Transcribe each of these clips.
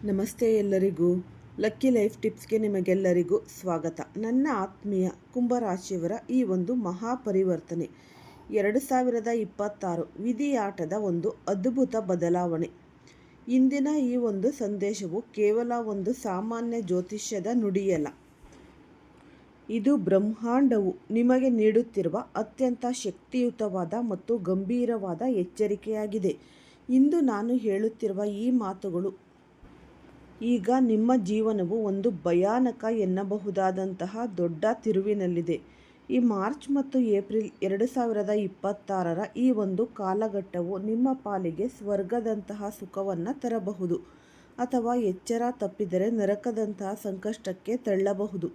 ನಮಸ್ತೆ ಎಲ್ಲರಿಗೂ. Lucky life ಟಿಪ್ಸ್ಗೆ ನಿಮಗೆಲ್ಲರಿಗೂ ಸ್ವಾಗತ. ನನ್ನ ಆತ್ಮೀಯ ಕುಂಭರಾಶಿಯವರ ಈ ಒಂದು ಮಹಾಪರಿವರ್ತನೆ 2026 ವಿಧಿಯಾಟದ ಒಂದು ಅದ್ಭುತ ಬದಲಾವಣೆ. ಇಂದಿನ ಈ ಒಂದು ಸಂದೇಶವು ಕೇವಲ ಒಂದು ಸಾಮಾನ್ಯ ಜ್ಯೋತಿಷ್ಯದ ನುಡಿಯಲ್ಲ. ಇದು ಬ್ರಹ್ಮಾಂಡವು ನಿಮಗೆ ನೀಡುತ್ತಿರುವ ಅತ್ಯಂತ ಶಕ್ತಿಯುತವಾದ ಮತ್ತು ಗಂಭೀರವಾದ ಎಚ್ಚರಿಕೆಯಾಗಿದೆ. ಇಂದು ನಾನು ಹೇಳುತ್ತಿರುವ ಈ ಮಾತುಗಳು ಈಗ ನಿಮ್ಮ ಜೀವನವು ಒಂದು ಭಯಾನಕ ಎನ್ನಬಹುದಾದಂತಹ ದೊಡ್ಡ ತಿರುವಿನಲ್ಲಿದೆ. ಈ ಮಾರ್ಚ್ ಮತ್ತು ಏಪ್ರಿಲ್ 2026 ಈ ಒಂದು ಕಾಲಘಟ್ಟವು ನಿಮ್ಮ ಪಾಲಿಗೆ ಸ್ವರ್ಗದಂತಹ ಸುಖವನ್ನು ತರಬಹುದು ಅಥವಾ ಎಚ್ಚರ ತಪ್ಪಿದರೆ ನರಕದಂತಹ ಸಂಕಷ್ಟಕ್ಕೆ ತಳ್ಳಬಹುದು.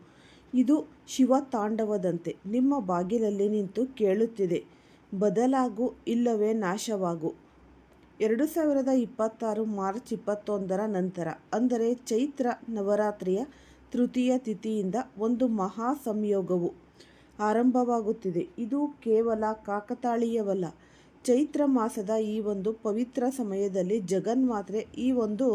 ಇದು ಶಿವ ತಾಂಡವದಂತೆ ನಿಮ್ಮ ಬಾಗಿಲಲ್ಲಿ ನಿಂತು ಕೇಳುತ್ತಿದೆ, ಬದಲಾಗು ಇಲ್ಲವೇ ನಾಶವಾಗು. 2026 ಮಾರ್ಚ್ 21 ನಂತರ, ಅಂದರೆ ಚೈತ್ರ ನವರಾತ್ರಿಯ ತೃತೀಯ ತಿಥಿಯಿಂದ ಒಂದು ಮಹಾ ಸಂಯೋಗವು ಆರಂಭವಾಗುತ್ತಿದೆ. ಇದು ಕೇವಲ ಕಾಕತಾಳೀಯವಲ್ಲ. ಚೈತ್ರ ಮಾಸದ ಈ ಒಂದು ಪವಿತ್ರ ಸಮಯದಲ್ಲಿ ಜಗನ್ಮಾತೆ ಈ ಒಂದು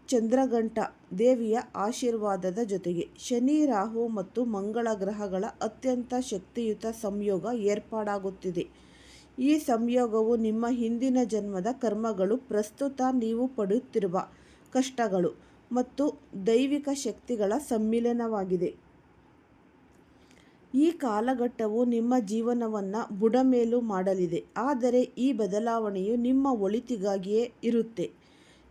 ಚಂದ್ರಘಂಟ ದೇವಿಯ ಆಶೀರ್ವಾದದ ಜೊತೆಗೆ ಶನಿ, ರಾಹು ಮತ್ತು ಮಂಗಳ ಗ್ರಹಗಳ ಅತ್ಯಂತ ಶಕ್ತಿಯುತ ಸಂಯೋಗ ಏರ್ಪಾಡಾಗುತ್ತಿದೆ. ಈ ಸಂಯೋಗವು ನಿಮ್ಮ ಹಿಂದಿನ ಜನ್ಮದ ಕರ್ಮಗಳು, ಪ್ರಸ್ತುತ ನೀವು ಪಡುತ್ತಿರುವ ಕಷ್ಟಗಳು ಮತ್ತು ದೈವಿಕ ಶಕ್ತಿಗಳ ಸಮ್ಮಿಲನವಾಗಿದೆ. ಈ ಕಾಲಘಟ್ಟವು ನಿಮ್ಮ ಜೀವನವನ್ನು ಬುಡಮೇಲು ಮಾಡಲಿದೆ, ಆದರೆ ಈ ಬದಲಾವಣೆಯು ನಿಮ್ಮ ಒಳಿತಿಗಾಗಿಯೇ ಇರುತ್ತೆ.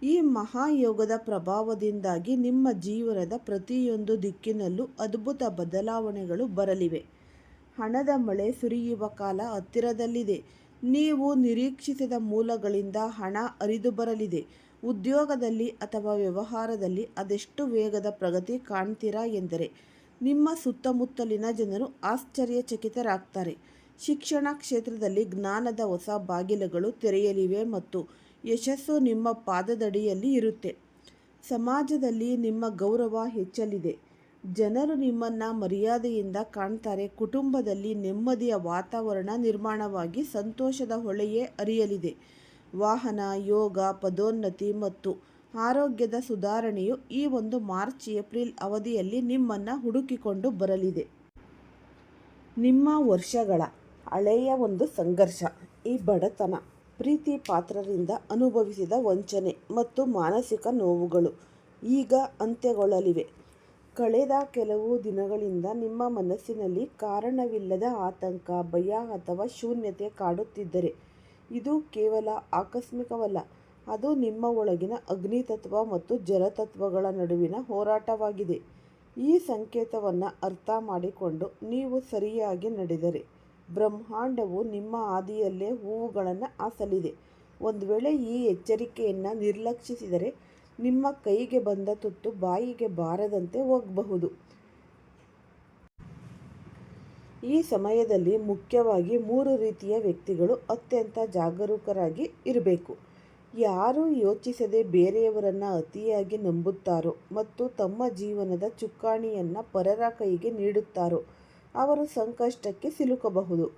ಈ ಮಹಾಯೋಗದ ಪ್ರಭಾವದಿಂದಾಗಿ ನಿಮ್ಮ ಜೀವನದ ಪ್ರತಿಯೊಂದು ದಿಕ್ಕಿನಲ್ಲೂ ಅದ್ಭುತ ಬದಲಾವಣೆಗಳು ಬರಲಿವೆ. ಹಣದ ಮಳೆ ಸುರಿಯುವ ಕಾಲ ಹತ್ತಿರದಲ್ಲಿದೆ. ನೀವು ನಿರೀಕ್ಷಿಸದ ಮೂಲಗಳಿಂದ ಹಣ ಹರಿದು ಬರಲಿದೆ. ಉದ್ಯೋಗದಲ್ಲಿ ಅಥವಾ ವ್ಯವಹಾರದಲ್ಲಿ ಅದೆಷ್ಟು ವೇಗದ ಪ್ರಗತಿ ಕಾಣ್ತೀರಾ ಎಂದರೆ ನಿಮ್ಮ ಸುತ್ತಮುತ್ತಲಿನ ಜನರು ಆಶ್ಚರ್ಯಚಕಿತರಾಗ್ತಾರೆ. ಶಿಕ್ಷಣ ಕ್ಷೇತ್ರದಲ್ಲಿ ಜ್ಞಾನದ ಹೊಸ ಬಾಗಿಲುಗಳು ತೆರೆಯಲಿವೆ ಮತ್ತು ಯಶಸ್ಸು ನಿಮ್ಮ ಪಾದದಡಿಯಲ್ಲಿ ಇರುತ್ತೆ. ಸಮಾಜದಲ್ಲಿ ನಿಮ್ಮ ಗೌರವ ಹೆಚ್ಚಲಿದೆ. ಜನರು ನಿಮ್ಮನ್ನು ಮರ್ಯಾದೆಯಿಂದ ಕಾಣ್ತಾರೆ. ಕುಟುಂಬದಲ್ಲಿ ನೆಮ್ಮದಿಯ ವಾತಾವರಣ ನಿರ್ಮಾಣವಾಗಿ ಸಂತೋಷದ ಹೊಳೆಯೇ ಹರಿಯಲಿದೆ. ವಾಹನ, ಯೋಗ, ಪದೋನ್ನತಿ ಮತ್ತು ಆರೋಗ್ಯದ ಸುಧಾರಣೆಯು ಈ ಒಂದು ಮಾರ್ಚ್ ಏಪ್ರಿಲ್ ಅವಧಿಯಲ್ಲಿ ನಿಮ್ಮನ್ನು ಹುಡುಕಿಕೊಂಡು ಬರಲಿದೆ. ನಿಮ್ಮ ವರ್ಷಗಳ ಹಳೆಯ ಒಂದು ಸಂಘರ್ಷ, ಈ ಬಡತನ, ಪ್ರೀತಿ ಪಾತ್ರರಿಂದ ಅನುಭವಿಸಿದ ವಂಚನೆ ಮತ್ತು ಮಾನಸಿಕ ನೋವುಗಳು ಈಗ ಅಂತ್ಯಗೊಳ್ಳಲಿವೆ. ಕಳೆದ ಕೆಲವು ದಿನಗಳಿಂದ ನಿಮ್ಮ ಮನಸ್ಸಿನಲ್ಲಿ ಕಾರಣವಿಲ್ಲದ ಆತಂಕ, ಭಯ ಅಥವಾ ಶೂನ್ಯತೆ ಕಾಡುತ್ತಿದ್ದರೆ ಇದು ಕೇವಲ ಆಕಸ್ಮಿಕವಲ್ಲ. ಅದು ನಿಮ್ಮ ಒಳಗಿನ ಅಗ್ನಿತತ್ವ ಮತ್ತು ಜಲತತ್ವಗಳ ನಡುವಿನ ಹೋರಾಟವಾಗಿದೆ. ಈ ಸಂಕೇತವನ್ನು ಅರ್ಥ ಮಾಡಿಕೊಂಡು ನೀವು ಸರಿಯಾಗಿ ನಡೆದರೆ ಬ್ರಹ್ಮಾಂಡವು ನಿಮ್ಮ ಹಾದಿಯಲ್ಲೇ ಹೂವುಗಳನ್ನು ಹಾಸಲಿದೆ. ಒಂದು ವೇಳೆ ಈ ಎಚ್ಚರಿಕೆಯನ್ನು ನಿರ್ಲಕ್ಷಿಸಿದರೆ ನಿಮ್ಮ ಕೈಗೆ ಬಂದ ತುತ್ತು ಬಾಯಿಗೆ ಬಾರದಂತೆ ಹೋಗಬಹುದು. ಈ ಸಮಯದಲ್ಲಿ ಮುಖ್ಯವಾಗಿ 3 ರೀತಿಯ ವ್ಯಕ್ತಿಗಳು ಅತ್ಯಂತ ಜಾಗರೂಕರಾಗಿ ಇರಬೇಕು. ಯಾರು ಯೋಚಿಸದೆ ಬೇರೆಯವರನ್ನು ಅತಿಯಾಗಿ ನಂಬುತ್ತಾರೋ ಮತ್ತು ತಮ್ಮ ಜೀವನದ ಚುಕ್ಕಾಣಿಯನ್ನು ಪರರ ಕೈಗೆ ನೀಡುತ್ತಾರೋ ಅವರು ಸಂಕಷ್ಟಕ್ಕೆ ಸಿಲುಕಬಹುದು.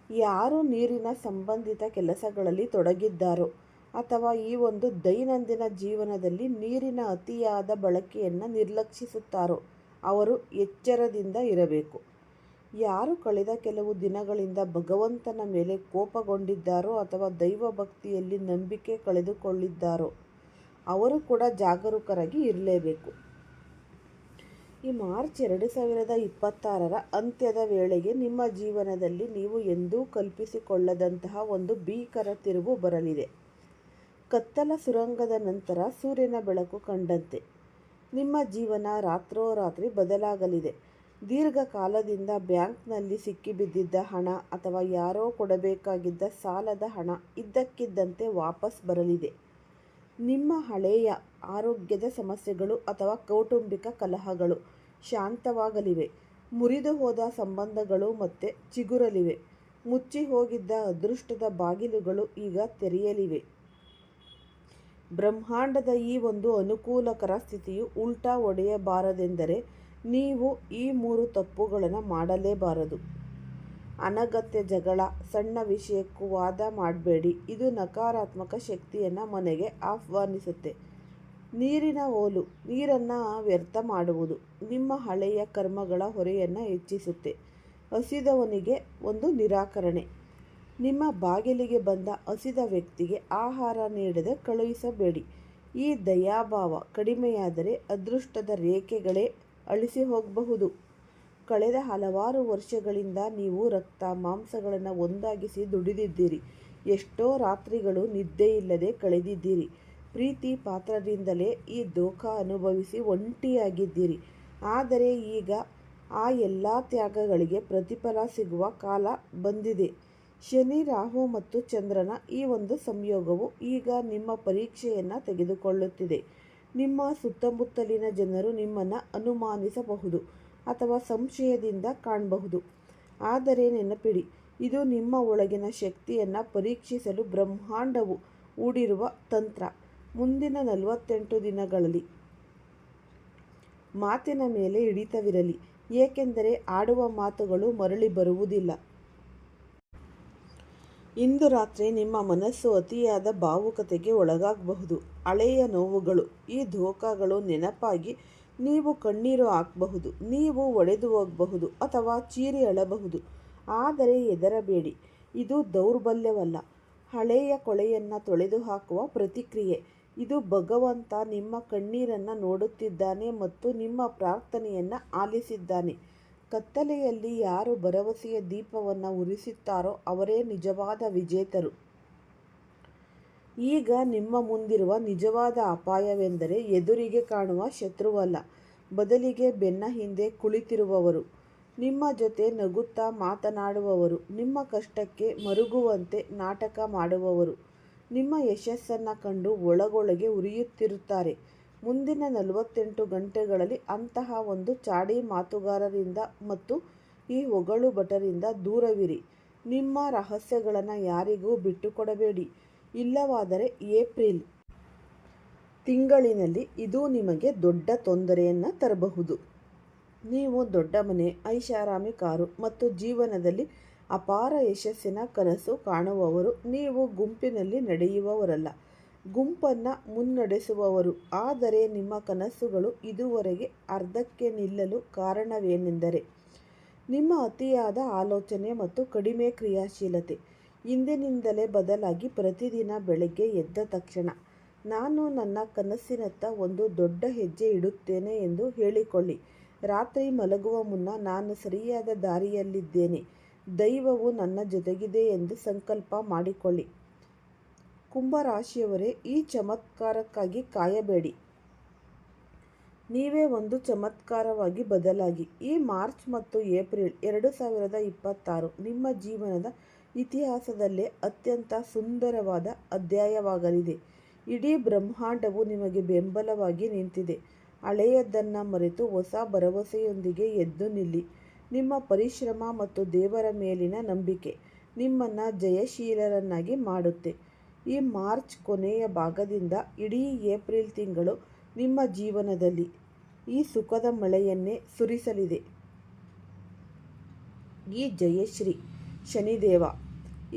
ಯಾರು ನೀರಿನ ಸಂಬಂಧಿತ ಕೆಲಸಗಳಲ್ಲಿ ತೊಡಗಿದ್ದಾರೋ ಅಥವಾ ಈ ಒಂದು ದೈನಂದಿನ ಜೀವನದಲ್ಲಿ ನೀರಿನ ಅತಿಯಾದ ಬಳಕೆಯನ್ನು ನಿರ್ಲಕ್ಷಿಸುತ್ತಾರೋ ಅವರು ಎಚ್ಚರದಿಂದ ಇರಬೇಕು. ಯಾರು ಕಳೆದ ಕೆಲವು ದಿನಗಳಿಂದ ಭಗವಂತನ ಮೇಲೆ ಕೋಪಗೊಂಡಿದ್ದಾರೋ ಅಥವಾ ದೈವ ಭಕ್ತಿಯಲ್ಲಿ ನಂಬಿಕೆ ಕಳೆದುಕೊಳ್ಳಿದ್ದಾರೋ ಅವರು ಕೂಡ ಜಾಗರೂಕರಾಗಿ ಇರಲೇಬೇಕು. ಈ ಮಾರ್ಚ್ 2026 ಅಂತ್ಯದ ವೇಳೆಗೆ ನಿಮ್ಮ ಜೀವನದಲ್ಲಿ ನೀವು ಎಂದೂ ಕಲ್ಪಿಸಿಕೊಳ್ಳದಂತಹ ಒಂದು ಭೀಕರ ತಿರುವು ಬರಲಿದೆ. ಕತ್ತಲ ಸುರಂಗದ ನಂತರ ಸೂರ್ಯನ ಬೆಳಕು ಕಂಡಂತೆ ನಿಮ್ಮ ಜೀವನ ರಾತ್ರೋರಾತ್ರಿ ಬದಲಾಗಲಿದೆ. ದೀರ್ಘಕಾಲದಿಂದ ಬ್ಯಾಂಕ್ನಲ್ಲಿ ಸಿಕ್ಕಿಬಿದ್ದಿದ್ದ ಹಣ ಅಥವಾ ಯಾರೋ ಕೊಡಬೇಕಾಗಿದ್ದ ಸಾಲದ ಹಣ ಇದ್ದಕ್ಕಿದ್ದಂತೆ ವಾಪಸ್ ಬರಲಿದೆ. ನಿಮ್ಮ ಹಳೆಯ ಆರೋಗ್ಯದ ಸಮಸ್ಯೆಗಳು ಅಥವಾ ಕೌಟುಂಬಿಕ ಕಲಹಗಳು ಶಾಂತವಾಗಲಿವೆ. ಮುರಿದು ಹೋದ ಸಂಬಂಧಗಳು ಮತ್ತೆ ಚಿಗುರಲಿವೆ. ಮುಚ್ಚಿ ಹೋಗಿದ್ದ ಅದೃಷ್ಟದ ಬಾಗಿಲುಗಳು ಈಗ ತೆರೆಯಲಿವೆ. ಬ್ರಹ್ಮಾಂಡದ ಈ ಒಂದು ಅನುಕೂಲಕರ ಸ್ಥಿತಿಯು ಉಲ್ಟಾ ಹೊಡೆಯಬಾರದೆಂದರೆ ನೀವು ಈ 3 ತಪ್ಪುಗಳನ್ನು ಮಾಡಲೇಬಾರದು. ಅನಗತ್ಯ ಜಗಳ, ಸಣ್ಣ ವಿಷಯಕ್ಕೂ ವಾದ ಮಾಡಬೇಡಿ. ಇದು ನಕಾರಾತ್ಮಕ ಶಕ್ತಿಯನ್ನು ಮನೆಗೆ ಆಹ್ವಾನಿಸುತ್ತೆ. ನೀರಿನ ಓಲು ನೀರನ್ನು ವ್ಯರ್ಥ ಮಾಡುವುದು ನಿಮ್ಮ ಹಳೆಯ ಕರ್ಮಗಳ ಹೊರೆಯನ್ನು ಹೆಚ್ಚಿಸುತ್ತೆ. ಹಸಿದವನಿಗೆ ಒಂದು ನಿರಾಕರಣೆ. ನಿಮ್ಮ ಬಾಗಿಲಿಗೆ ಬಂದ ಹಸಿದ ವ್ಯಕ್ತಿಗೆ ಆಹಾರ ನೀಡದೆ ಕಳುಹಿಸಬೇಡಿ. ಈ ದಯಾಭಾವ ಕಡಿಮೆಯಾದರೆ ಅದೃಷ್ಟದ ರೇಖೆಗಳೇ ಅಳಿಸಿ ಹೋಗಬಹುದು. ಕಳೆದ ಹಲವಾರು ವರ್ಷಗಳಿಂದ ನೀವು ರಕ್ತ ಮಾಂಸಗಳನ್ನು ಒಂದಾಗಿಸಿ ದುಡಿದಿದ್ದೀರಿ. ಎಷ್ಟೋ ರಾತ್ರಿಗಳು ನಿದ್ದೆಯಿಲ್ಲದೆ ಕಳೆದಿದ್ದೀರಿ. ಪ್ರೀತಿ ಪಾತ್ರರಿಂದಲೇ ಈ ಧೋಖಾ ಅನುಭವಿಸಿ ಒಂಟಿಯಾಗಿದ್ದೀರಿ. ಆದರೆ ಈಗ ಆ ಎಲ್ಲ ತ್ಯಾಗಗಳಿಗೆ ಪ್ರತಿಫಲ ಸಿಗುವ ಕಾಲ ಬಂದಿದೆ. ಶನಿ, ರಾಹು ಮತ್ತು ಚಂದ್ರನ ಈ ಒಂದು ಸಂಯೋಗವು ಈಗ ನಿಮ್ಮ ಪರೀಕ್ಷೆಯನ್ನು ತೆಗೆದುಕೊಳ್ಳುತ್ತಿದೆ. ನಿಮ್ಮ ಸುತ್ತಮುತ್ತಲಿನ ಜನರು ನಿಮ್ಮನ್ನು ಅನುಮಾನಿಸಬಹುದು ಅಥವಾ ಸಂಶಯದಿಂದ ಕಾಣಬಹುದು. ಆದರೆ ನೆನಪಿಡಿ, ಇದು ನಿಮ್ಮ ಒಳಗಿನ ಶಕ್ತಿಯನ್ನು ಪರೀಕ್ಷಿಸಲು ಬ್ರಹ್ಮಾಂಡವು ಹೂಡಿರುವ ತಂತ್ರ. ಮುಂದಿನ 48 ದಿನಗಳಲ್ಲಿ ಮಾತಿನ ಮೇಲೆ ಹಿಡಿತವಿರಲಿ, ಏಕೆಂದರೆ ಆಡುವ ಮಾತುಗಳು ಮರಳಿ ಬರುವುದಿಲ್ಲ. ಇಂದು ರಾತ್ರಿ ನಿಮ್ಮ ಮನಸ್ಸು ಅತಿಯಾದ ಭಾವುಕತೆಗೆ ಒಳಗಾಗಬಹುದು. ಹಳೆಯ ನೋವುಗಳು, ಈ ಧೋಖಾಗಳು ನೆನಪಾಗಿ ನೀವು ಕಣ್ಣೀರು ಹಾಕಬಹುದು. ನೀವು ಒಡೆದು ಹೋಗಬಹುದು ಅಥವಾ ಚೀರಿ ಅಳಬಹುದು. ಆದರೆ ಹೆದರಬೇಡಿ, ಇದು ದೌರ್ಬಲ್ಯವಲ್ಲ, ಹಳೆಯ ಕೊಳೆಯನ್ನು ತೊಳೆದು ಹಾಕುವ ಪ್ರತಿಕ್ರಿಯೆ. ಇದು ಭಗವಂತ ನಿಮ್ಮ ಕಣ್ಣೀರನ್ನು ನೋಡುತ್ತಿದ್ದಾನೆ ಮತ್ತು ನಿಮ್ಮ ಪ್ರಾರ್ಥನೆಯನ್ನು ಆಲಿಸಿದ್ದಾನೆ. ಕತ್ತಲೆಯಲ್ಲಿ ಯಾರು ಭರವಸೆಯ ದೀಪವನ್ನು ಉರಿಸುತ್ತಾರೋ ಅವರೇ ನಿಜವಾದ ವಿಜೇತರು. ಈಗ ನಿಮ್ಮ ಮುಂದಿರುವ ನಿಜವಾದ ಅಪಾಯವೆಂದರೆ ಎದುರಿಗೆ ಕಾಣುವ ಶತ್ರುವಲ್ಲ, ಬದಲಿಗೆ ಬೆನ್ನ ಹಿಂದೆ ಕುಳಿತಿರುವವರು, ನಿಮ್ಮ ಜೊತೆ ನಗುತ್ತಾ ಮಾತನಾಡುವವರು, ನಿಮ್ಮ ಕಷ್ಟಕ್ಕೆ ಮರುಗುವಂತೆ ನಾಟಕ ಮಾಡುವವರು, ನಿಮ್ಮ ಯಶಸ್ಸನ್ನು ಕಂಡು ಒಳಗೊಳಗೆ ಉರಿಯುತ್ತಿರುತ್ತಾರೆ. ಮುಂದಿನ 48 ಗಂಟೆಗಳಲ್ಲಿ ಅಂತಹ ಒಂದು ಚಾಡಿ ಮಾತುಗಾರರಿಂದ ಮತ್ತು ಈ ಹೊಗಳು ಭಟರಿಂದ ದೂರವಿರಿ. ನಿಮ್ಮ ರಹಸ್ಯಗಳನ್ನು ಯಾರಿಗೂ ಬಿಟ್ಟುಕೊಡಬೇಡಿ, ಇಲ್ಲವಾದರೆ ಏಪ್ರಿಲ್ ತಿಂಗಳಿನಲ್ಲಿ ಇದು ನಿಮಗೆ ದೊಡ್ಡ ತೊಂದರೆಯನ್ನು ತರಬಹುದು. ನೀವು ದೊಡ್ಡ ಮನೆ, ಐಷಾರಾಮಿ ಕಾರು ಮತ್ತು ಜೀವನದಲ್ಲಿ ಅಪಾರ ಯಶಸ್ಸಿನ ಕನಸು ಕಾಣುವವರು. ನೀವು ಗುಂಪಿನಲ್ಲಿ ನಡೆಯುವವರಲ್ಲ, ಗುಂಪನ್ನು ಮುನ್ನಡೆಸುವವರು. ಆದರೆ ನಿಮ್ಮ ಕನಸುಗಳು ಇದುವರೆಗೆ ಅರ್ಧಕ್ಕೆ ನಿಲ್ಲಲು ಕಾರಣವೇನೆಂದರೆ ನಿಮ್ಮ ಅತಿಯಾದ ಆಲೋಚನೆ ಮತ್ತು ಕಡಿಮೆ ಕ್ರಿಯಾಶೀಲತೆ. ಇಂದಿನಿಂದಲೇ ಬದಲಾಗಿ ಪ್ರತಿದಿನ ಬೆಳಗ್ಗೆ ಎದ್ದ ತಕ್ಷಣ ನಾನು ನನ್ನ ಕನಸಿನತ್ತ ಒಂದು ದೊಡ್ಡ ಹೆಜ್ಜೆ ಇಡುತ್ತೇನೆ ಎಂದು ಹೇಳಿಕೊಳ್ಳಿ. ರಾತ್ರಿ ಮಲಗುವ ಮುನ್ನ ನಾನು ಸರಿಯಾದ ದಾರಿಯಲ್ಲಿದ್ದೇನೆ, ದೈವವು ನನ್ನ ಜೊತೆಗಿದೆ ಎಂದು ಸಂಕಲ್ಪ ಮಾಡಿಕೊಳ್ಳಿ. ಕುಂಭರಾಶಿಯವರೇ, ಈ ಚಮತ್ಕಾರಕ್ಕಾಗಿ ಕಾಯಬೇಡಿ, ನೀವೇ ಒಂದು ಚಮತ್ಕಾರವಾಗಿ ಬದಲಾಗಿ. ಈ ಮಾರ್ಚ್ ಮತ್ತು ಏಪ್ರಿಲ್ 2026 ನಿಮ್ಮ ಜೀವನದ ಇತಿಹಾಸದಲ್ಲೇ ಅತ್ಯಂತ ಸುಂದರವಾದ ಅಧ್ಯಾಯವಾಗಲಿದೆ. ಇಡೀ ಬ್ರಹ್ಮಾಂಡವು ನಿಮಗೆ ಬೆಂಬಲವಾಗಿ ನಿಂತಿದೆ. ಹಳೆಯದನ್ನು ಮರೆತು ಹೊಸ ಭರವಸೆಯೊಂದಿಗೆ ಎದ್ದು ನಿಲ್ಲಿ. ನಿಮ್ಮ ಪರಿಶ್ರಮ ಮತ್ತು ದೇವರ ಮೇಲಿನ ನಂಬಿಕೆ ನಿಮ್ಮನ್ನು ಜಯಶೀಲರನ್ನಾಗಿ ಮಾಡುತ್ತೆ. ಈ ಮಾರ್ಚ್ ಕೊನೆಯ ಭಾಗದಿಂದ ಇಡೀ ಏಪ್ರಿಲ್ ತಿಂಗಳು ನಿಮ್ಮ ಜೀವನದಲ್ಲಿ ಈ ಸುಖದ ಮಳೆಯನ್ನೇ ಸುರಿಸಲಿದೆ. ಈ ಜಯಶ್ರೀ ಶನಿದೇವ,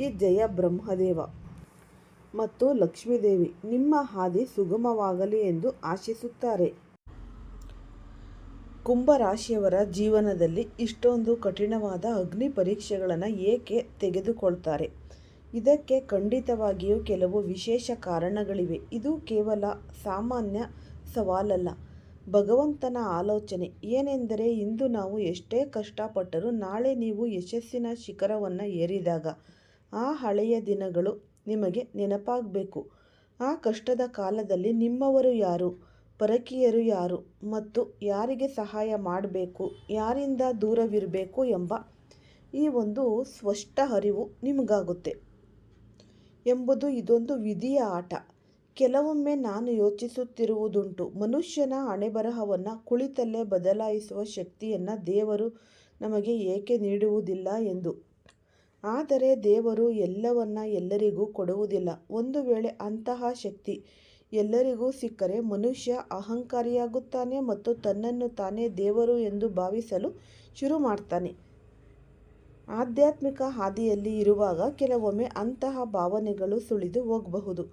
ಈ ಜಯ ಬ್ರಹ್ಮದೇವ ಮತ್ತು ಲಕ್ಷ್ಮೀದೇವಿ ನಿಮ್ಮ ಹಾದಿ ಸುಗಮವಾಗಲಿ ಎಂದು ಆಶಿಸುತ್ತಾರೆ. ಕುಂಭರಾಶಿಯವರ ಜೀವನದಲ್ಲಿ ಇಷ್ಟೊಂದು ಕಠಿಣವಾದ ಅಗ್ನಿ ಪರೀಕ್ಷೆಗಳನ್ನು ಏಕೆ ತೆಗೆದುಕೊಳ್ತಾರೆ? ಇದಕ್ಕೆ ಖಂಡಿತವಾಗಿಯೂ ಕೆಲವು ವಿಶೇಷ ಕಾರಣಗಳಿವೆ. ಇದು ಕೇವಲ ಸಾಮಾನ್ಯ ಸವಾಲಲ್ಲ, ಭಗವಂತನ ಆಲೋಚನೆ. ಏನೆಂದರೆ, ಇಂದು ನಾವು ಎಷ್ಟೇ ಕಷ್ಟಪಟ್ಟರೂ ನಾಳೆ ನೀವು ಯಶಸ್ಸಿನ ಶಿಖರವನ್ನು ಏರಿದಾಗ ಆ ಹಳೆಯ ದಿನಗಳು ನಿಮಗೆ ನೆನಪಾಗಬೇಕು. ಆ ಕಷ್ಟದ ಕಾಲದಲ್ಲಿ ನಿಮ್ಮವರು ಯಾರು, ಪರಕೀಯರು ಯಾರು ಮತ್ತು ಯಾರಿಗೆ ಸಹಾಯ ಮಾಡಬೇಕು, ಯಾರಿಂದ ದೂರವಿರಬೇಕು ಎಂಬ ಈ ಒಂದು ಸ್ಪಷ್ಟ ಅರಿವು ನಿಮಗಾಗುತ್ತೆ ಎಂಬುದು ಇದೊಂದು ವಿಧಿಯ ಆಟ. ಕೆಲವೊಮ್ಮೆ ನಾನು ಯೋಚಿಸುತ್ತಿರುವುದುಂಟು, ಮನುಷ್ಯನ ಹಣೆಬರಹವನ್ನು ಕುಳಿತಲ್ಲೇ ಬದಲಾಯಿಸುವ ಶಕ್ತಿಯನ್ನು ದೇವರು ನಮಗೆ ಏಕೆ ನೀಡುವುದಿಲ್ಲ ಎಂದು. ಆದರೆ ದೇವರು ಎಲ್ಲವನ್ನ ಎಲ್ಲರಿಗೂ ಕೊಡುವುದಿಲ್ಲ. ಒಂದು ವೇಳೆ ಅಂತಹ ಶಕ್ತಿ ಎಲ್ಲರಿಗೂ ಸಿಕ್ಕರೆ ಮನುಷ್ಯ ಅಹಂಕಾರಿಯಾಗುತ್ತಾನೆ ಮತ್ತು ತನ್ನನ್ನು ತಾನೇ ದೇವರು ಎಂದು ಭಾವಿಸಲು ಶುರು ಮಾಡ್ತಾನೆ. ಆಧ್ಯಾತ್ಮಿಕ ಹಾದಿಯಲ್ಲಿ ಇರುವಾಗ ಕೆಲವೊಮ್ಮೆ ಅಂತಹ ಭಾವನೆಗಳು ಸುಳಿದು ಹೋಗಬಹುದು,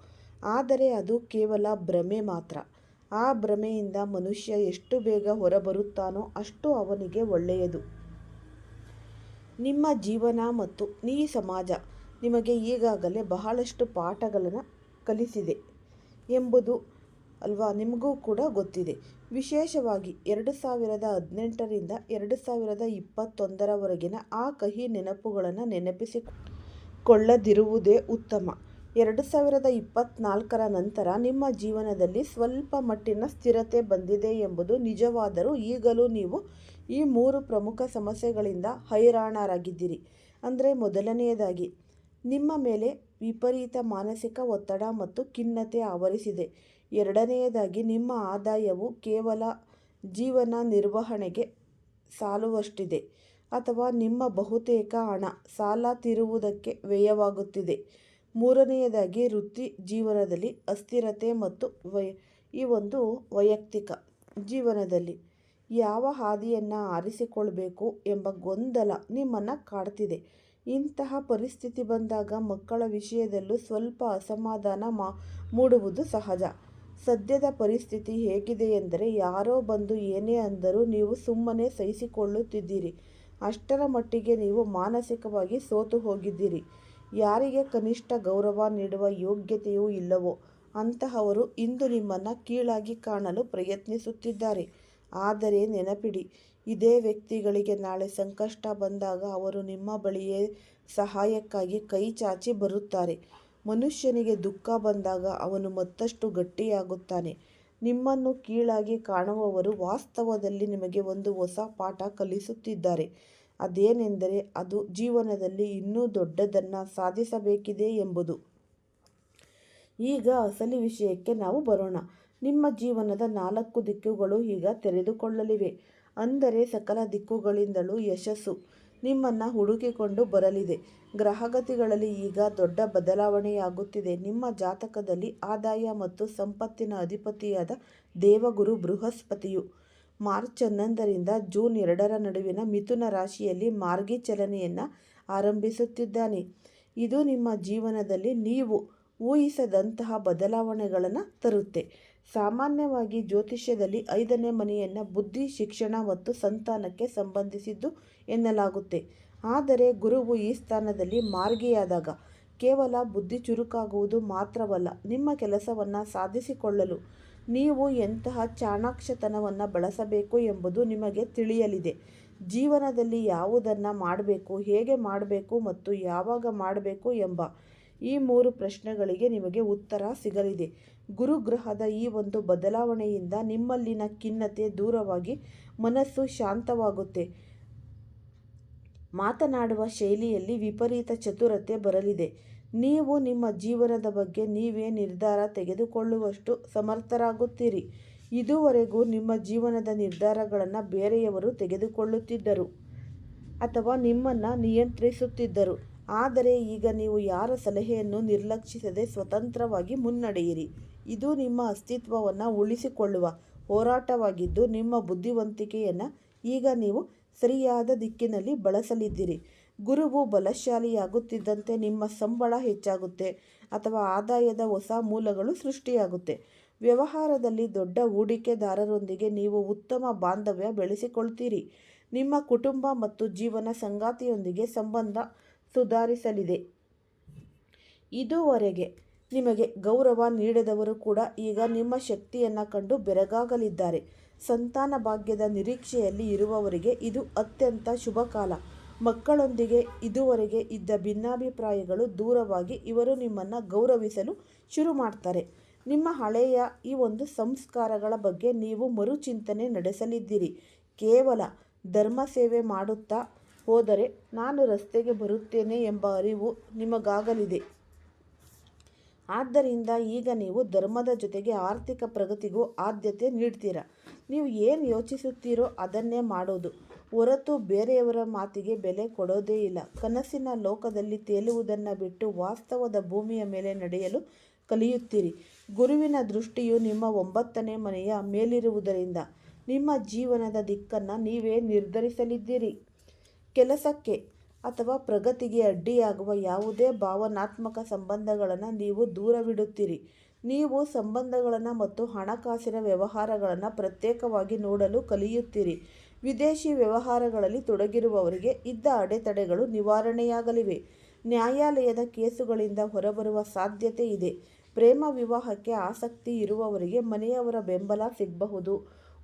ಆದರೆ ಅದು ಕೇವಲ ಭ್ರಮೆ ಮಾತ್ರ. ಆ ಭ್ರಮೆಯಿಂದ ಮನುಷ್ಯ ಎಷ್ಟು ಬೇಗ ಹೊರಬರುತ್ತಾನೋ ಅಷ್ಟು ಅವನಿಗೆ ಒಳ್ಳೆಯದು. ನಿಮ್ಮ ಜೀವನ ಮತ್ತು ಈ ಸಮಾಜ ನಿಮಗೆ ಈಗಾಗಲೇ ಬಹಳಷ್ಟು ಪಾಠಗಳನ್ನು ಕಲಿಸಿದೆ ಎಂಬುದು ಅಲ್ವಾ ನಿಮಗೂ ಕೂಡ ಗೊತ್ತಿದೆ. ವಿಶೇಷವಾಗಿ 2018ರಿಂದ 2021ರವರೆಗಿನ ಆ ಕಹಿ ನೆನಪುಗಳನ್ನು ನೆನಪಿಸಿಕೊಳ್ಳದಿರುವುದೇ ಉತ್ತಮ. 2024ರ ನಂತರ ನಿಮ್ಮ ಜೀವನದಲ್ಲಿ ಸ್ವಲ್ಪ ಮಟ್ಟಿನ ಸ್ಥಿರತೆ ಬಂದಿದೆ ಎಂಬುದು ನಿಜವಾದರೂ ಈಗಲೂ ನೀವು ಈ 3 ಪ್ರಮುಖ ಸಮಸ್ಯೆಗಳಿಂದ ಹೈರಾಣರಾಗಿದ್ದೀರಿ. ಅಂದರೆ ಮೊದಲನೆಯದಾಗಿ, ನಿಮ್ಮ ಮೇಲೆ ವಿಪರೀತ ಮಾನಸಿಕ ಒತ್ತಡ ಮತ್ತು ಖಿನ್ನತೆ ಆವರಿಸಿದೆ. ಎರಡನೆಯದಾಗಿ, ನಿಮ್ಮ ಆದಾಯವು ಕೇವಲ ಜೀವನ ನಿರ್ವಹಣೆಗೆ ಸಾಲುವಷ್ಟಿದೆ ಅಥವಾ ನಿಮ್ಮ ಬಹುತೇಕ ಹಣ ಸಾಲ ತೀರುವುದಕ್ಕೆ ವ್ಯಯವಾಗುತ್ತಿದೆ. ಮೂರನೆಯದಾಗಿ, ವೃತ್ತಿ ಜೀವನದಲ್ಲಿ ಅಸ್ಥಿರತೆ ಮತ್ತು ವೈಯಕ್ತಿಕ ಜೀವನದಲ್ಲಿ ಯಾವ ಹಾದಿಯನ್ನು ಆರಿಸಿಕೊಳ್ಬೇಕು ಎಂಬ ಗೊಂದಲ ನಿಮ್ಮನ್ನು ಕಾಡ್ತಿದೆ. ಇಂತಹ ಪರಿಸ್ಥಿತಿ ಬಂದಾಗ ಮಕ್ಕಳ ವಿಷಯದಲ್ಲೂ ಸ್ವಲ್ಪ ಅಸಮಾಧಾನ ಮೂಡುವುದು ಸಹಜ. ಸದ್ಯದ ಪರಿಸ್ಥಿತಿ ಹೇಗಿದೆ ಎಂದರೆ, ಯಾರೋ ಬಂದು ಏನೇ ಅಂದರೂ ನೀವು ಸುಮ್ಮನೆ ಸಹಿಸಿಕೊಳ್ಳುತ್ತಿದ್ದೀರಿ. ಅಷ್ಟರ ಮಟ್ಟಿಗೆ ನೀವು ಮಾನಸಿಕವಾಗಿ ಸೋತು ಹೋಗಿದ್ದೀರಿ. ಯಾರಿಗೆ ಕನಿಷ್ಠ ಗೌರವ ನೀಡುವ ಯೋಗ್ಯತೆಯೂ ಇಲ್ಲವೋ ಅಂತಹವರು ಇಂದು ನಿಮ್ಮನ್ನು ಕೀಳಾಗಿ ಕಾಣಲು ಪ್ರಯತ್ನಿಸುತ್ತಿದ್ದಾರೆ. ಆದರೆ ನೆನಪಿಡಿ, ಇದೇ ವ್ಯಕ್ತಿಗಳಿಗೆ ನಾಳೆ ಸಂಕಷ್ಟ ಬಂದಾಗ ಅವರು ನಿಮ್ಮ ಬಳಿಯೇ ಸಹಾಯಕ್ಕಾಗಿ ಕೈ ಚಾಚಿ ಬರುತ್ತಾರೆ. ಮನುಷ್ಯನಿಗೆ ದುಃಖ ಬಂದಾಗ ಅವನು ಮತ್ತಷ್ಟು ಗಟ್ಟಿಯಾಗುತ್ತಾನೆ. ನಿಮ್ಮನ್ನು ಕೀಳಾಗಿ ಕಾಣುವವರು ವಾಸ್ತವದಲ್ಲಿ ನಿಮಗೆ ಒಂದು ಹೊಸ ಪಾಠ ಕಲಿಸುತ್ತಿದ್ದಾರೆ. ಅದೇನೆಂದರೆ, ಅದು ಜೀವನದಲ್ಲಿ ಇನ್ನೂ ದೊಡ್ಡದನ್ನು ಸಾಧಿಸಬೇಕಿದೆ ಎಂಬುದು. ಈಗ ಅಸಲಿ ವಿಷಯಕ್ಕೆ ನಾವು ಬರೋಣ. ನಿಮ್ಮ ಜೀವನದ 4 ದಿಕ್ಕುಗಳು ಈಗ ತೆರೆದುಕೊಳ್ಳಲಿವೆ. ಅಂದರೆ ಸಕಲ ದಿಕ್ಕುಗಳಿಂದಲೂ ಯಶಸ್ಸು ನಿಮ್ಮನ್ನು ಹುಡುಕಿಕೊಂಡು ಬರಲಿದೆ. ಗ್ರಹಗತಿಗಳಲ್ಲಿ ಈಗ ದೊಡ್ಡ ಬದಲಾವಣೆಯಾಗುತ್ತಿದೆ. ನಿಮ್ಮ ಜಾತಕದಲ್ಲಿ ಆದಾಯ ಮತ್ತು ಸಂಪತ್ತಿನ ಅಧಿಪತಿಯಾದ ದೇವಗುರು ಬೃಹಸ್ಪತಿಯು ಮಾರ್ಚ್ 11ರಿಂದ ಜೂನ್ 2ರ ನಡುವಿನ ಮಿಥುನ ರಾಶಿಯಲ್ಲಿ ಮಾರ್ಗಿ ಚಲನೆಯನ್ನು ಆರಂಭಿಸುತ್ತಿದ್ದಾನೆ. ಇದು ನಿಮ್ಮ ಜೀವನದಲ್ಲಿ ನೀವು ಊಹಿಸದಂತಹ ಬದಲಾವಣೆಗಳನ್ನು ತರುತ್ತೆ. ಸಾಮಾನ್ಯವಾಗಿ ಜ್ಯೋತಿಷ್ಯದಲ್ಲಿ 5ನೇ ಮನೆಯನ್ನು ಬುದ್ಧಿ, ಶಿಕ್ಷಣ ಮತ್ತು ಸಂತಾನಕ್ಕೆ ಸಂಬಂಧಿಸಿದ್ದು ಎನ್ನಲಾಗುತ್ತೆ. ಆದರೆ ಗುರುವು ಈ ಸ್ಥಾನದಲ್ಲಿ ಮಾರ್ಗಿಯಾದಾಗ ಕೇವಲ ಬುದ್ಧಿ ಚುರುಕಾಗುವುದು ಮಾತ್ರವಲ್ಲ, ನಿಮ್ಮ ಕೆಲಸವನ್ನು ಸಾಧಿಸಿಕೊಳ್ಳಲು ನೀವು ಎಂತಹ ಚಾಣಾಕ್ಷತನವನ್ನು ಬಳಸಬೇಕು ಎಂಬುದು ನಿಮಗೆ ತಿಳಿಯಲಿದೆ. ಜೀವನದಲ್ಲಿ ಯಾವುದನ್ನು ಮಾಡಬೇಕು, ಹೇಗೆ ಮಾಡಬೇಕು ಮತ್ತು ಯಾವಾಗ ಮಾಡಬೇಕು ಎಂಬ ಈ 3 ಪ್ರಶ್ನೆಗಳಿಗೆ ನಿಮಗೆ ಉತ್ತರ ಸಿಗಲಿದೆ. ಗುರುಗ್ರಹದ ಈ ಒಂದು ಬದಲಾವಣೆಯಿಂದ ನಿಮ್ಮಲ್ಲಿನ ಖಿನ್ನತೆ ದೂರವಾಗಿ ಮನಸ್ಸು ಶಾಂತವಾಗುತ್ತೆ. ಮಾತನಾಡುವ ಶೈಲಿಯಲ್ಲಿ ವಿಪರೀತ ಚತುರತೆ ಬರಲಿದೆ. ನೀವು ನಿಮ್ಮ ಜೀವನದ ಬಗ್ಗೆ ನೀವೇ ನಿರ್ಧಾರ ತೆಗೆದುಕೊಳ್ಳುವಷ್ಟು ಸಮರ್ಥರಾಗುತ್ತೀರಿ. ಇದುವರೆಗೂ ನಿಮ್ಮ ಜೀವನದ ನಿರ್ಧಾರಗಳನ್ನು ಬೇರೆಯವರು ತೆಗೆದುಕೊಳ್ಳುತ್ತಿದ್ದರು ಅಥವಾ ನಿಮ್ಮನ್ನು ನಿಯಂತ್ರಿಸುತ್ತಿದ್ದರು. ಆದರೆ ಈಗ ನೀವು ಯಾರ ಸಲಹೆಯನ್ನು ನಿರ್ಲಕ್ಷಿಸದೆ ಸ್ವತಂತ್ರವಾಗಿ ಮುನ್ನಡೆಯಿರಿ. ಇದು ನಿಮ್ಮ ಅಸ್ತಿತ್ವವನ್ನು ಉಳಿಸಿಕೊಳ್ಳುವ ಹೋರಾಟವಾಗಿದ್ದು, ನಿಮ್ಮ ಬುದ್ಧಿವಂತಿಕೆಯನ್ನು ಈಗ ನೀವು ಸರಿಯಾದ ದಿಕ್ಕಿನಲ್ಲಿ ಬಳಸಲಿದ್ದೀರಿ. ಗುರುವು ಬಲಶಾಲಿಯಾಗುತ್ತಿದ್ದಂತೆ ನಿಮ್ಮ ಸಂಬಳ ಹೆಚ್ಚಾಗುತ್ತೆ ಅಥವಾ ಆದಾಯದ ಹೊಸ ಮೂಲಗಳು ಸೃಷ್ಟಿಯಾಗುತ್ತೆ. ವ್ಯವಹಾರದಲ್ಲಿ ದೊಡ್ಡ ಹೂಡಿಕೆದಾರರೊಂದಿಗೆ ನೀವು ಉತ್ತಮ ಬಾಂಧವ್ಯ ಬೆಳೆಸಿಕೊಳ್ತೀರಿ. ನಿಮ್ಮ ಕುಟುಂಬ ಮತ್ತು ಜೀವನ ಸಂಗಾತಿಯೊಂದಿಗೆ ಸಂಬಂಧ ಸುಧಾರಿಸಲಿದೆ. ಇದುವರೆಗೆ ನಿಮಗೆ ಗೌರವ ನೀಡದವರು ಕೂಡ ಈಗ ನಿಮ್ಮ ಶಕ್ತಿಯನ್ನು ಕಂಡು ಬೆರಗಾಗಲಿದ್ದಾರೆ. ಸಂತಾನ ಭಾಗ್ಯದ ನಿರೀಕ್ಷೆಯಲ್ಲಿ ಇರುವವರಿಗೆ ಇದು ಅತ್ಯಂತ ಶುಭಕಾಲ. ಮಕ್ಕಳೊಂದಿಗೆ ಇದುವರೆಗೆ ಇದ್ದ ಭಿನ್ನಾಭಿಪ್ರಾಯಗಳು ದೂರವಾಗಿ ಇವರು ನಿಮ್ಮನ್ನು ಗೌರವಿಸಲು ಶುರು ಮಾಡ್ತಾರೆ. ನಿಮ್ಮ ಹಳೆಯ ಈ ಒಂದು ಸಂಸ್ಕಾರಗಳ ಬಗ್ಗೆ ನೀವು ಮರುಚಿಂತನೆ ನಡೆಸಲಿದ್ದೀರಿ. ಕೇವಲ ಧರ್ಮ ಸೇವೆ ಮಾಡುತ್ತಾ ಹೋದರೆ ನಾನು ರಸ್ತೆಗೆ ಬರುತ್ತೇನೆ ಎಂಬ ಅರಿವು ನಿಮಗಾಗಲಿದೆ. ಆದ್ದರಿಂದ ಈಗ ನೀವು ಧರ್ಮದ ಜೊತೆಗೆ ಆರ್ಥಿಕ ಪ್ರಗತಿಗೂ ಆದ್ಯತೆ ನೀಡ್ತೀರಾ. ನೀವು ಏನು ಯೋಚಿಸುತ್ತೀರೋ ಅದನ್ನೇ ಮಾಡೋದು ಹೊರತು ಬೇರೆಯವರ ಮಾತಿಗೆ ಬೆಲೆ ಕೊಡೋದೇ ಇಲ್ಲ. ಕನಸಿನ ಲೋಕದಲ್ಲಿ ತೇಲುವುದನ್ನು ಬಿಟ್ಟು ವಾಸ್ತವದ ಭೂಮಿಯ ಮೇಲೆ ನಡೆಯಲು ಕಲಿಯುತ್ತೀರಿ. ಗುರುವಿನ ದೃಷ್ಟಿಯು ನಿಮ್ಮ 9ನೇ ಮನೆಯ ಮೇಲಿರುವುದರಿಂದ ನಿಮ್ಮ ಜೀವನದ ದಿಕ್ಕನ್ನು ನೀವೇ ನಿರ್ಧರಿಸಲಿದ್ದೀರಿ. ಕೆಲಸಕ್ಕೆ ಅಥವಾ ಪ್ರಗತಿಗೆ ಅಡ್ಡಿಯಾಗುವ ಯಾವುದೇ ಭಾವನಾತ್ಮಕ ಸಂಬಂಧಗಳನ್ನು ನೀವು ದೂರವಿಡುತ್ತೀರಿ. ನೀವು ಸಂಬಂಧಗಳನ್ನು ಮತ್ತು ಹಣಕಾಸಿನ ವ್ಯವಹಾರಗಳನ್ನು ಪ್ರತ್ಯೇಕವಾಗಿ ನೋಡಲು ಕಲಿಯುತ್ತೀರಿ. ವಿದೇಶಿ ವ್ಯವಹಾರಗಳಲ್ಲಿ ತೊಡಗಿರುವವರಿಗೆ ಇದ್ದ ಅಡೆತಡೆಗಳು ನಿವಾರಣೆಯಾಗಲಿವೆ. ನ್ಯಾಯಾಲಯದ ಕೇಸುಗಳಿಂದ ಹೊರಬರುವ ಸಾಧ್ಯತೆ ಇದೆ. ಪ್ರೇಮ ವಿವಾಹಕ್ಕೆ ಆಸಕ್ತಿ ಇರುವವರಿಗೆ ಮನೆಯವರ ಬೆಂಬಲ ಸಿಗಬಹುದು.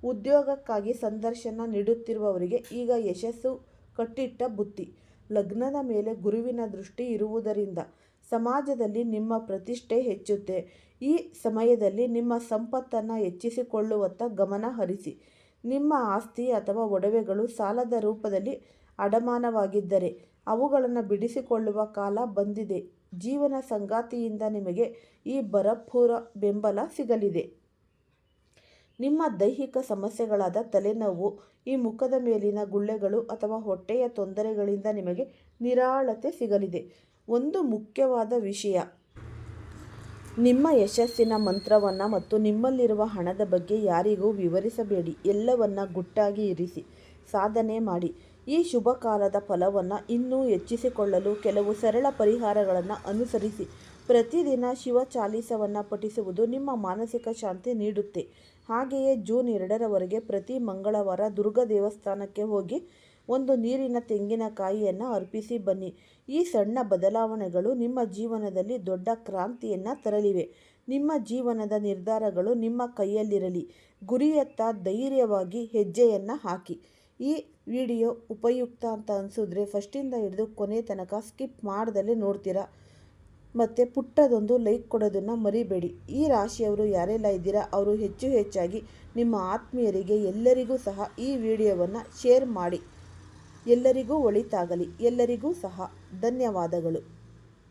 ಉದ್ಯೋಗಕ್ಕಾಗಿ ಸಂದರ್ಶನ ನೀಡುತ್ತಿರುವವರಿಗೆ ಈಗ ಯಶಸ್ಸು ಕಟ್ಟಿಟ್ಟ ಬುತ್ತಿ. ಲಗ್ನದ ಮೇಲೆ ಗುರುವಿನ ದೃಷ್ಟಿ ಇರುವುದರಿಂದ ಸಮಾಜದಲ್ಲಿ ನಿಮ್ಮ ಪ್ರತಿಷ್ಠೆ ಹೆಚ್ಚುತ್ತೆ. ಈ ಸಮಯದಲ್ಲಿ ನಿಮ್ಮ ಸಂಪತ್ತನ್ನು ಹೆಚ್ಚಿಸಿಕೊಳ್ಳುವತ್ತ ಗಮನ ಹರಿಸಿ. ನಿಮ್ಮ ಆಸ್ತಿ ಅಥವಾ ಒಡವೆಗಳು ಸಾಲದ ರೂಪದಲ್ಲಿ ಅಡಮಾನವಾಗಿದ್ದರೆ ಅವುಗಳನ್ನು ಬಿಡಿಸಿಕೊಳ್ಳುವ ಕಾಲ ಬಂದಿದೆ. ಜೀವನ ಸಂಗಾತಿಯಿಂದ ನಿಮಗೆ ಈ ಭರಪೂರ ಬೆಂಬಲ ಸಿಗಲಿದೆ. ನಿಮ್ಮ ದೈಹಿಕ ಸಮಸ್ಯೆಗಳಾದ ತಲೆನೋವು, ಈ ಮುಖದ ಮೇಲಿನ ಗುಳ್ಳೆಗಳು ಅಥವಾ ಹೊಟ್ಟೆಯ ತೊಂದರೆಗಳಿಂದ ನಿಮಗೆ ನಿರಾಳತೆ ಸಿಗಲಿದೆ. ಒಂದು ಮುಖ್ಯವಾದ ವಿಷಯ, ನಿಮ್ಮ ಯಶಸ್ಸಿನ ಮಂತ್ರವನ್ನು ಮತ್ತು ನಿಮ್ಮಲ್ಲಿರುವ ಹಣದ ಬಗ್ಗೆ ಯಾರಿಗೂ ವಿವರಿಸಬೇಡಿ. ಎಲ್ಲವನ್ನ ಗುಟ್ಟಾಗಿ ಇರಿಸಿ ಸಾಧನೆ ಮಾಡಿ. ಈ ಶುಭ ಕಾಲದ ಫಲವನ್ನು ಇನ್ನೂ ಹೆಚ್ಚಿಸಿಕೊಳ್ಳಲು ಕೆಲವು ಸರಳ ಪರಿಹಾರಗಳನ್ನು ಅನುಸರಿಸಿ. ಪ್ರತಿದಿನ ಶಿವ ಚಾಲಿಸವನ್ನು ಪಠಿಸುವುದು ನಿಮ್ಮ ಮಾನಸಿಕ ಶಾಂತಿ ನೀಡುತ್ತೆ. ಹಾಗೆಯೇ ಜೂನ್ 2ರವರೆಗೆ ಪ್ರತಿ ಮಂಗಳವಾರ ದುರ್ಗಾ ದೇವಸ್ಥಾನಕ್ಕೆ ಹೋಗಿ ಒಂದು ನೀರಿನ ತೆಂಗಿನಕಾಯಿಯನ್ನು ಅರ್ಪಿಸಿ ಬನ್ನಿ. ಈ ಸಣ್ಣ ಬದಲಾವಣೆಗಳು ನಿಮ್ಮ ಜೀವನದಲ್ಲಿ ದೊಡ್ಡ ಕ್ರಾಂತಿಯನ್ನು ತರಲಿವೆ. ನಿಮ್ಮ ಜೀವನದ ನಿರ್ಧಾರಗಳು ನಿಮ್ಮ ಕೈಯಲ್ಲಿರಲಿ. ಗುರಿಯತ್ತ ಧೈರ್ಯವಾಗಿ ಹೆಜ್ಜೆಯನ್ನು ಹಾಕಿ. ಈ ವಿಡಿಯೋ ಉಪಯುಕ್ತ ಅಂತ ಅನಿಸಿದ್ರೆ ಫಸ್ಟಿಂದ ಹಿಡಿದು ಕೊನೆ ತನಕ ಸ್ಕಿಪ್ ಮಾಡ್ದಲೇ ನೋಡ್ತೀರಾ. ಮತ್ತು ಪುಟ್ಟದೊಂದು ಲೈಕ್ ಕೊಡೋದನ್ನು ಮರಿಬೇಡಿ. ಈ ರಾಶಿಯವರು ಯಾರೆಲ್ಲ ಇದ್ದೀರಾ ಅವರು ಹೆಚ್ಚಾಗಿ ನಿಮ್ಮ ಆತ್ಮೀಯರಿಗೆ ಎಲ್ಲರಿಗೂ ಸಹ ಈ ವಿಡಿಯೋವನ್ನು ಶೇರ್ ಮಾಡಿ. ಎಲ್ಲರಿಗೂ ಒಳಿತಾಗಲಿ. ಎಲ್ಲರಿಗೂ ಸಹ ಧನ್ಯವಾದಗಳು.